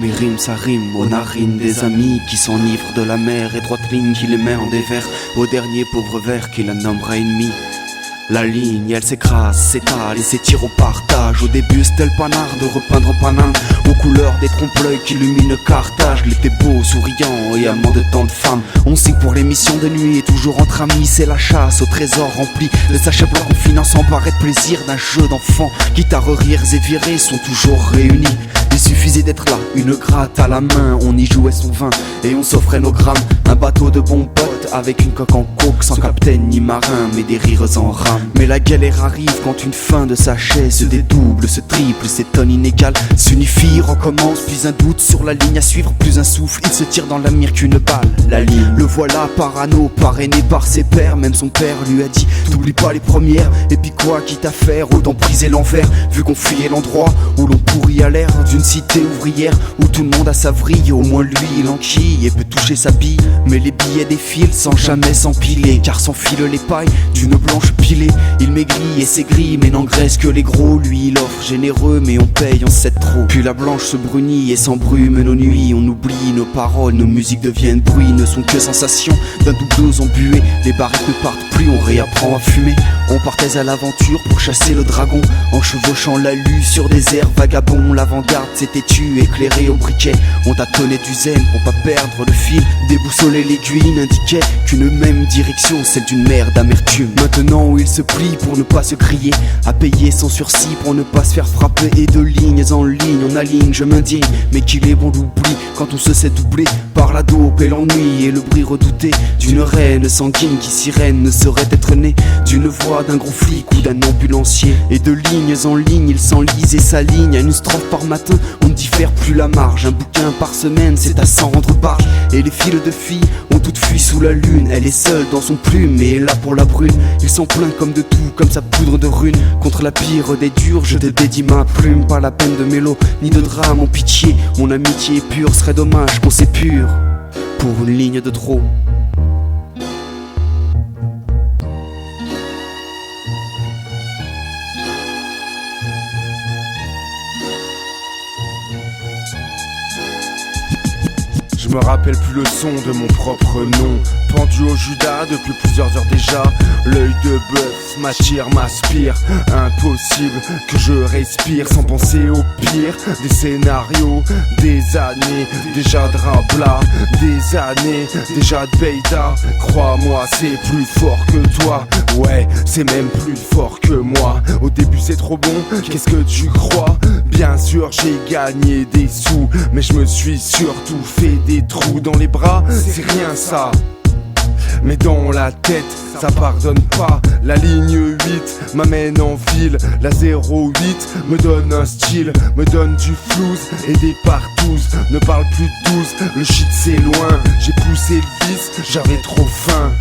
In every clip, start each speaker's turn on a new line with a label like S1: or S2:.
S1: Mes rimes ça rime aux narines des amis qui s'enivrent de la mer et droite ligne qui les met en dévers au dernier pauvre vers qui la nommera ennemi. La ligne elle s'écrase, s'étale et s'étire au partage. Au début c'était le panard de repeindre en panin aux couleurs des trompe-l'œil qui illuminent Carthage. L'été beau, souriant et amant de tant de femmes. On signe pour l'émission de nuit et toujours entre amis. C'est la chasse au trésor rempli de sachets blancs qu'on finance en barrette plaisir d'un jeu d'enfant. Guitares, rires et virées sont toujours réunis. Il suffisait d'être là, une gratte à la main. On y jouait son vin et on s'offrait nos grammes. Un bateau de bons potes avec une coque en coke, sans capitaine ni marin, mais des rires en rame. Mais la galère arrive quand une fin de sachet se dédouble, se triple, s'étonne inégale, s'unifie, recommence, puis un doute sur la ligne à suivre, plus un souffle, il se tire dans la mire qu'une balle. La ligne, le voilà parano, parrainé par ses pairs, même son père lui a dit t'oublie pas les premières, et puis quoi quitte à faire, autant briser l'envers, vu qu'on fuyait l'endroit où l'on pourrit à l'air d'une cité ouvrière, où tout le monde a sa vrille, au moins lui il enquille et peut toucher sa bille, mais les billets défilent sans jamais s'empiler, car s'enfilent les pailles d'une blanche pilée. Il maigrit et s'aigrit mais n'engraisse que les gros. Lui il offre généreux mais on paye, on cède trop. Puis la blanche se brunit et s'embrume nos nuits. On oublie nos paroles, nos musiques deviennent bruit, ne sont que sensations d'un doubleuse embué. Les barrettes ne partent plus, on réapprend à fumer. On partait à l'aventure pour chasser le dragon, en chevauchant l'alu sur des airs vagabonds. L'avant-garde s'était tue, éclairée au briquet. On tâtonnait du zen pour pas perdre le fil. Déboussoler l'aiguille n'indiquait qu'une même direction, celle d'une mer d'amertume. Maintenant où il se plie pour ne pas se crier, à payer sans sursis pour ne pas se faire frapper. Et de lignes en ligne on aligne, je m'indigne, mais qu'il est bon d'oubli quand on se sait doubler par la dope et l'ennui et le bruit redouté d'une reine sanguine qui sirène ne saurait être née d'une voix d'un gros flic ou d'un ambulancier. Et de lignes en ligne il s'enlise et s'aligne à une strophe par matin, on ne diffère plus la marge. Un bouquin par semaine c'est à s'en rendre barge, et les fils de filles ont toutes fui sous la lune. Elle est seule dans son plume et est là pour la brune. Il s'en plaint comme de tout, comme sa poudre de runes. Contre la pire des durs je te dédie ma plume. Pas la peine de mélo ni de drame, en pitié mon amitié pure, serait dommage qu'on s'épure pour une ligne de trop.
S2: Je me rappelle plus le son de mon propre nom, pendu au Judas depuis plusieurs heures déjà. L'œil de bœuf m'attire, m'aspire. Impossible que je respire sans penser au pire. Des scénarios, des années déjà de Rabla, des années déjà de Beida. Crois-moi c'est plus fort que toi, ouais c'est même plus fort que moi. Au début c'est trop bon, qu'est-ce que tu crois? Bien sûr j'ai gagné des sous, mais je me suis surtout fait des trous dans les bras, c'est rien ça. Mais dans la tête, ça pardonne pas. La ligne 8 m'amène en ville. La 08 me donne un style, me donne du flouze et des partouzes. Ne parle plus de 12, le shit c'est loin. J'ai poussé le vice, j'avais trop faim.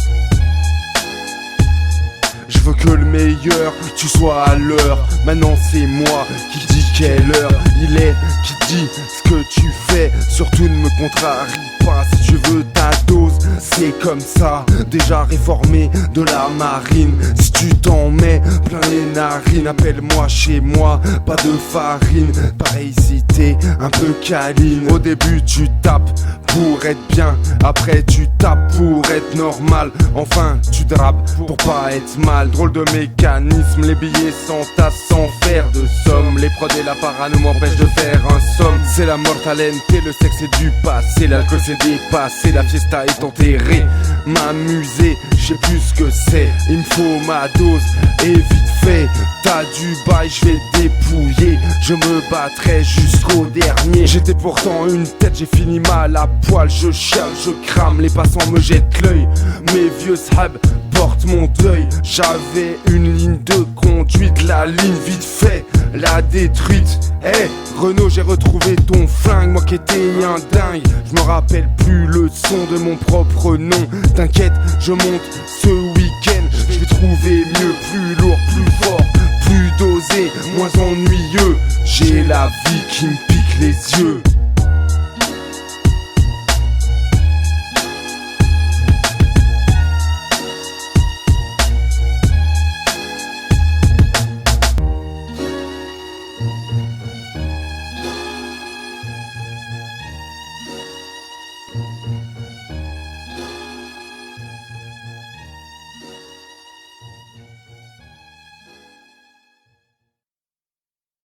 S2: Je veux que le meilleur, tu sois à l'heure. Maintenant c'est moi qui dis quelle heure il est, qui dit ce que tu fais. Surtout ne me contrarie pas si tu veux ta dose. C'est comme ça, déjà réformé de la marine. Si tu t'en mets plein les narines, appelle-moi chez moi, pas de farine. Pareil si t'es un peu câline. Au début tu tapes pour être bien, après tu tapes pour être normal. Enfin tu drapes pour pas être mal. Drôle de mécanisme, les billets s'entassent sans faire de somme. Les prods et la parano m'empêchent de faire un somme. C'est la mortalente, le sexe c'est du passé. L'alcool c'est dépassé, la fiesta est enterrée. M'amuser, je sais plus ce que c'est. Il me faut ma dose et vite fait. T'as du bail, je vais dépouiller. Je me battrai jusqu'au dernier. J'étais pourtant une tête, j'ai fini mal à poil. Je chiale, je crame, les passants me jettent l'œil. Mes vieux sahab portent mon deuil. J'avais une ligne de conduite, la ligne vite fait la détruite. Hey Renaud, j'ai retrouvé ton flingue, moi qui étais un dingue. Je me rappelle plus le son de mon propre nom. T'inquiète, je monte ce week-end. Je vais trouver mieux, plus lourd, plus fort, plus dosé, moins ennuyeux. J'ai la vie qui me pique les yeux.